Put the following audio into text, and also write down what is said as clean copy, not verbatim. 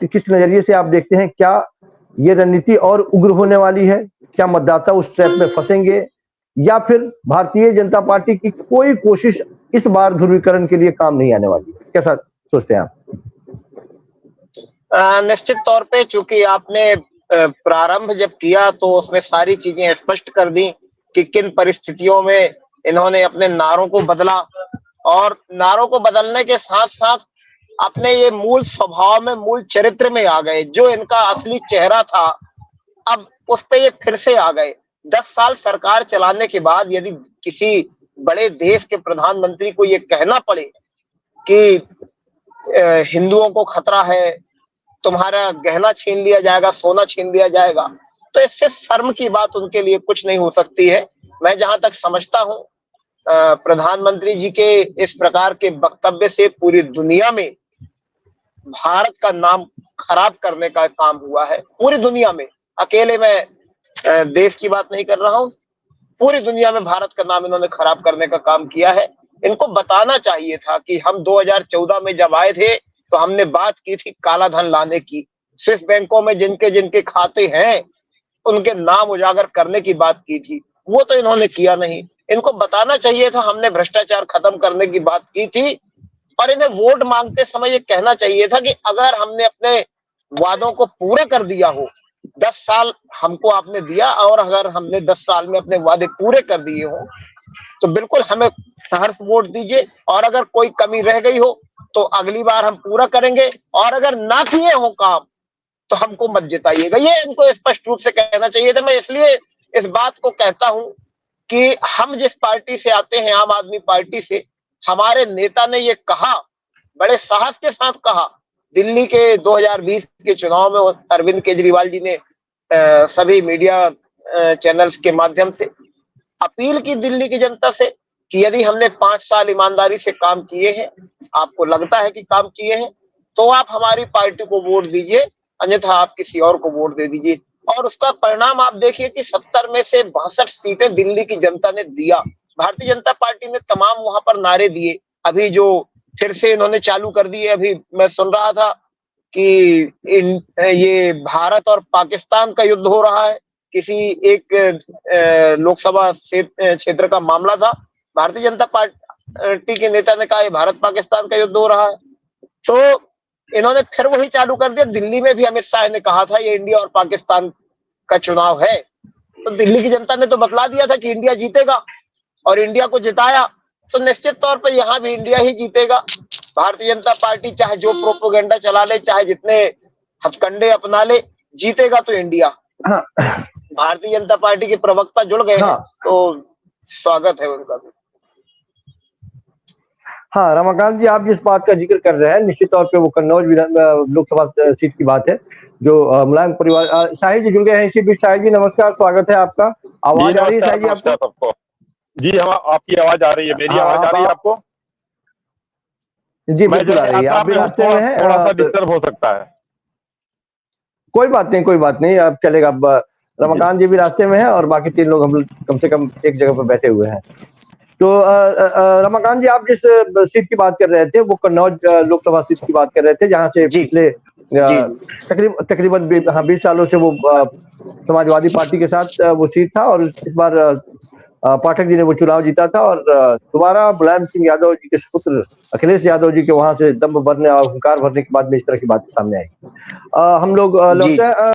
किस नजरिए से आप देखते हैं? क्या ये रणनीति और उग्र होने वाली है? क्या मतदाता उस ट्रैप में फंसेंगे, या फिर भारतीय जनता पार्टी की कोई कोशिश इस बार ध्रुवीकरण के लिए काम नहीं आने वाली? कैसा सोचते हैं आप? निश्चित तौर पे चूंकि आपने प्रारंभ जब किया तो उसमें सारी चीजें स्पष्ट कर दी कि किन परिस्थितियों में इन्होंने अपने नारों को बदला, और नारों को बदलने के साथ साथ अपने ये मूल स्वभाव में, मूल चरित्र में आ गए। जो इनका असली चेहरा था, अब उस पे ये फिर से आ गए। 10 साल सरकार चलाने के बाद यदि किसी बड़े देश के प्रधानमंत्री को ये कहना पड़े कि हिंदुओं को खतरा है, तुम्हारा गहना छीन लिया जाएगा, सोना छीन लिया जाएगा, तो इससे शर्म की बात उनके लिए कुछ नहीं हो सकती है। मैं जहां तक समझता हूं, प्रधानमंत्री जी के इस प्रकार के वक्तव्य से पूरी दुनिया में भारत का नाम खराब करने का काम हुआ है। पूरी दुनिया में, अकेले मैं देश की बात नहीं कर रहा हूं, पूरी दुनिया में भारत का नाम इन्होंने खराब करने का काम किया है। इनको बताना चाहिए था कि हम 2014 में जब आए थे तो हमने बात की थी काला धन लाने की, स्विस बैंकों में जिनके जिनके खाते हैं उनके नाम उजागर करने की बात की थी, वो तो इन्होंने किया नहीं। इनको बताना चाहिए था हमने भ्रष्टाचार खत्म करने की बात की थी, और इन्हें वोट मांगते समय ये कहना चाहिए था कि अगर हमने अपने वादों को पूरे कर दिया हो, 10 साल हमको आपने दिया, और अगर हमने 10 साल में अपने वादे पूरे कर दिए हो तो बिल्कुल हमें सहर्ष वोट दीजिए, और अगर कोई कमी रह गई हो तो अगली बार हम पूरा करेंगे, और अगर ना किए हो काम तो हमको मत जिताइएगा। ये इनको स्पष्ट रूप से कहना चाहिए था। मैं इसलिए इस बात को कहता हूं कि हम जिस पार्टी से आते हैं, आम आदमी पार्टी से, हमारे नेता ने ये कहा, बड़े साहस के साथ कहा। दिल्ली के 2020 के चुनाव में अरविंद केजरीवाल जी ने सभी मीडिया चैनल्स के माध्यम से अपील की दिल्ली की जनता से कि यदि हमने 5 साल ईमानदारी से काम किए हैं, आपको लगता है कि काम किए हैं, तो आप हमारी पार्टी को वोट दीजिए, अन्यथा आप किसी और को वोट दे दीजिए। और उसका परिणाम आप देखिए कि 70 में से 62 सीटें दिल्ली की जनता ने दिया। भारतीय जनता पार्टी ने तमाम वहां पर नारे दिए। अभी जो फिर से इन्होंने चालू कर दिए, अभी मैं सुन रहा था कि ये भारत और पाकिस्तान का युद्ध हो रहा है। किसी एक लोकसभा क्षेत्र का मामला था, भारतीय जनता पार्टी के नेता ने कहा ये भारत पाकिस्तान का युद्ध हो रहा है, तो इन्होंने फिर वही चालू कर दिया। दिल्ली में भी अमित शाह ने कहा था ये इंडिया और पाकिस्तान का चुनाव है, तो दिल्ली की जनता ने तो बतला दिया था कि इंडिया जीतेगा, और इंडिया को जिताया, तो निश्चित तौर पर यहाँ भी इंडिया ही जीतेगा। भारतीय जनता पार्टी चाहे जो प्रोपोगंडा चला ले, चाहे जितने हथकंडे अपना ले, जीतेगा तो इंडिया। भारतीय जनता पार्टी के प्रवक्ता जुड़ गए हैं, तो स्वागत है उनका भी। हाँ रमाकांत जी, आप जिस बात का जिक्र कर रहे हैं, निश्चित तौर पे वो कन्नौज लोकसभा सीट की बात है, जो मुलायम परिवार। शाहिद जी जुड़ गए हैं इसी बीच। शाहिद जी नमस्कार, स्वागत है आपका। आवाज आ रही है शाहिद जी आपको? जी हम आपकी आवाज आ रही है, मेरी आवाज आ रही है आपको? जी बिल्कुल आ रही है। आप भी रास्ते में हैं, थोड़ा सा डिस्टर्ब हो सकता है। कोई बात नहीं, कोई बात नहीं, अब चलेगा। रमाकांत जी भी रास्ते में है और बाकी 3 लोग हम कम से कम एक जगह पर बैठे हुए हैं। तो रमाकांत जी, आप जिस सीट की बात कर रहे थे वो कन्नौज लोकसभा सीट की बात कर रहे थे, जहां से पिछले तकरीबन 20 सालों से वो समाजवादी पार्टी के साथ वो सीट था, और इस बार पाठक जी ने वो चुनाव जीता था, और दोबारा मुलायम सिंह यादव जी के सुपुत्र अखिलेश यादव जी के वहां से दम्भ भरने और हुंकार भरने के बाद में इस तरह की बात सामने आई। हम लोग लौटते हैं